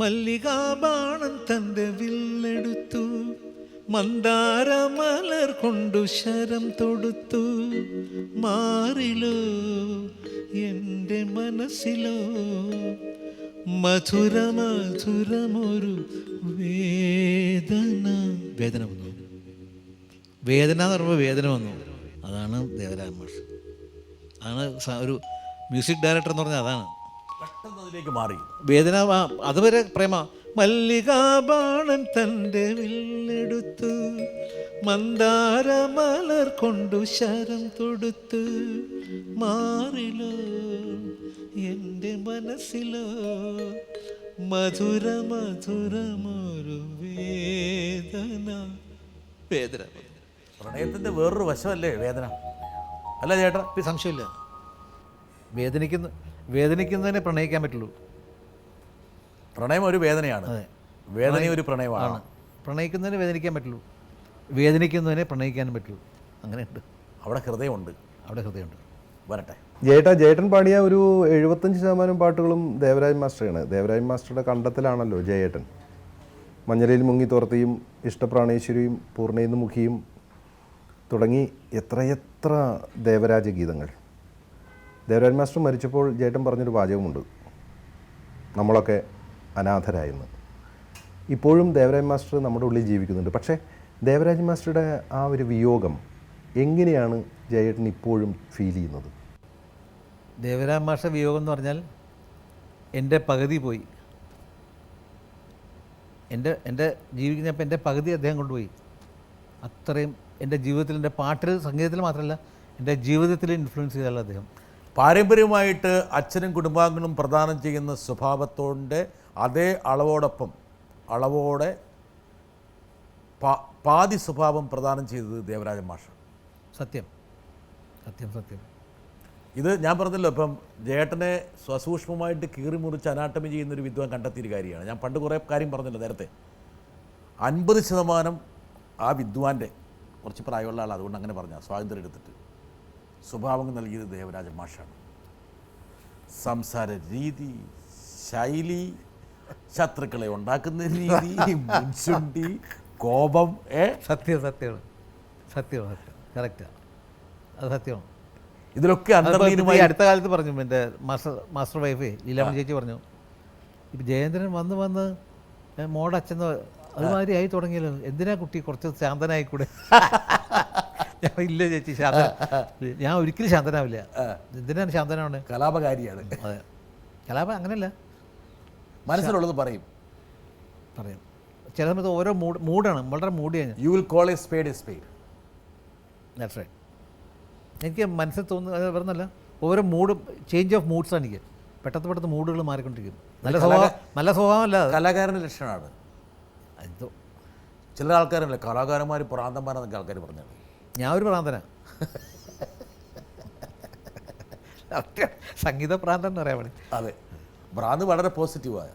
മല്ലികാബാണൻ തൻ്റെ വില്ലെടുത്തു, മന്ദാരമലർ കൊണ്ടു ശരം തൊടുത്തു. മാറിലോ എൻ്റെ മനസ്സിലോ മധുര മധുരമൊരു വേദന. വേദന വന്നു, വേദന എന്ന് പറയുമ്പോൾ വേദന വന്നു. അതാണ് ദേവരാജ മാഷ്, അതാണ് ഒരു മ്യൂസിക് ഡയറക്ടർ എന്ന് പറഞ്ഞാൽ അതാണ്. പെട്ടെന്ന് അതിലേക്ക് മാറി വേദന. അതുവരെ പ്രേമ. മല്ലികാബാണൻ തൻ്റെ വില്ലെടുത്തു, മന്ദാരമലർ കൊണ്ടു ശരം തൊടുത്തു. മാറിലോ എൻ്റെ മനസ്സിലോ മധുര മധുരമൊരു വേദന. വേദന. പ്രണയത്തിൻ്റെ വേറൊരു വശമല്ലേ വേദന? അല്ല ചേട്ടാ, സംശയമില്ല. വേദനിക്കുന്നതിനെ പ്രണയിക്കാൻ പറ്റുള്ളൂ. പ്രണയം ഒരു വേദനയാണ്, വേദന ഒരു പ്രണയമാണ്. പ്രണയിക്കുന്നതിനെ വേദനിക്കാൻ പറ്റുള്ളൂ, വേദനിക്കുന്നതിനെ പ്രണയിക്കാനും പറ്റുള്ളൂ. അങ്ങനെയുണ്ട്. അവിടെ ഹൃദയമുണ്ട്, അവിടെ ഹൃദയമുണ്ട്. വരട്ടെ. ജേട്ടൻ പാടിയ ഒരു 75% പാട്ടുകളും ദേവരാജ് മാസ്റ്ററാണ്. ദേവരാജ് മാസ്റ്ററുടെ കണ്ടെത്തലാണല്ലോ ജയേട്ടൻ. മഞ്ഞരയിൽ മുങ്ങിത്തോർത്തിയും ഇഷ്ടപ്രാണേശ്വരിയും പൂർണ്ണയിന്ന് മുഖിയും തുടങ്ങി എത്രയെത്ര ദേവരാജ ഗീതങ്ങൾ. ദേവരാജ് മാസ്റ്റർ മരിച്ചപ്പോൾ ജേട്ടൻ പറഞ്ഞൊരു വാചകമുണ്ട്, നമ്മളൊക്കെ അനാഥരായെന്ന്. ഇപ്പോഴും ദേവരാജ് മാസ്റ്റർ നമ്മുടെ ഉള്ളിൽ ജീവിക്കുന്നുണ്ട്. പക്ഷേ ദേവരാജ് മാസ്റ്ററുടെ ആ ഒരു വിയോഗം എങ്ങനെയാണ് ജയേട്ടൻ ഇപ്പോഴും ഫീൽ ചെയ്യുന്നത്? ദേവരാജ് മാസ്റ്റർ വിയോഗം എന്ന് പറഞ്ഞാൽ എൻ്റെ പകുതി പോയി. എൻ്റെ ജീവിക്കുന്നപ്പോൾ എൻ്റെ പകുതി അദ്ദേഹം കൊണ്ടുപോയി. അത്രയും എൻ്റെ ജീവിതത്തിൽ, എൻ്റെ പാട്ടിൽ സംഗീതത്തിൽ മാത്രമല്ല എൻ്റെ ജീവിതത്തിൽ ഇൻഫ്ലുവൻസ് ചെയ്താൽ അദ്ദേഹം. പാരമ്പര്യമായിട്ട് അച്ഛനും കുടുംബാംഗങ്ങളും പ്രദാനം ചെയ്യുന്ന സ്വഭാവത്തോടെ അതേ അളവോടെ പാതി സ്വഭാവം പ്രദാനം ചെയ്തത് ദേവരാജ മാഷ്. സത്യം സത്യം സത്യം. ഇത് ഞാൻ പറഞ്ഞല്ലോ, ഇപ്പം ജേട്ടനെ സസൂക്ഷ്മമായിട്ട് കീറി മുറിച്ച് അനാട്ടമി ചെയ്യുന്നൊരു വിദ്വാൻ കണ്ടെത്തിയൊരു കാര്യമാണ്. ഞാൻ പണ്ട് കുറേ കാര്യം പറഞ്ഞല്ലോ നേരത്തെ. 50% ആ വിദ്വാൻ്റെ, കുറച്ച് പ്രായമുള്ള ആൾ, അതുകൊണ്ട് അങ്ങനെ പറഞ്ഞാൽ സ്വാതന്ത്ര്യം എടുത്തിട്ട് സ്വഭാവങ്ങൾ നൽകിയത് ദേവരാജ മാഷാണ്. സംസാര രീതി, ശൈലി, ശത്രുക്കളെ ഉണ്ടാക്കുന്ന രീതി, മുൻചുണ്ടി, കോപം. സത്യം സത്യമാണ്, സത്യമാണ്, സത്യം, കറക്റ്റാണ്, അത് സത്യമാണ്. ഇതിലൊക്കെ അന്തർലീനമായി അടുത്ത കാലത്ത് പറഞ്ഞു എൻ്റെ മാസ്റ്റർ വൈഫേ ലീലാമണി ചേച്ചി പറഞ്ഞു, ഇപ്പം ജയേന്ദ്രൻ വന്ന് മോടച്ഛൻ അതുമാതിരി ആയി തുടങ്ങിയല്ലോ, എന്തിനാ കുട്ടി കുറച്ച് ശാന്തനായിക്കൂടെ? ഞാൻ ഇല്ല ചേച്ചി, ഞാൻ ഒരിക്കലും ശാന്തനാവില്ല. എന്തിനാണ് ശാന്തനാണ്? കലാപകാരിയാണ്. അതെ, കലാപം അങ്ങനെയല്ല, മനസ്സിലുള്ളത് പറയും. ചില സമയത്ത് ഓരോ മൂഡാണ്, വളരെ മൂടിയാണ്. You will call a spade a spade. That's right. എനിക്ക് മനസ്സിൽ തോന്നുന്നത് വരുന്നല്ല, ഓരോ മൂഡും ചേഞ്ച് ഓഫ് മൂഡ്സാണ് എനിക്ക്. പെട്ടെന്ന് മൂഡുകൾ മാറിക്കൊണ്ടിരിക്കും. നല്ല സ്വഭാവമല്ല, കലാകാരൻ്റെ ലക്ഷണമാണ്. എന്തോ ചില ആൾക്കാരല്ലേ കലാകാരന്മാർ പ്രാന്തന്മാരെന്നൊക്കെ ആൾക്കാർ പറഞ്ഞത്. ഞാൻ ഒരു പ്രാന്തനാ, സംഗീത പ്രാന്തൻ എന്ന് പറയാൻ വേണ്ടി. അതെ, ഭ്രാന്ത് വളരെ പോസിറ്റീവായ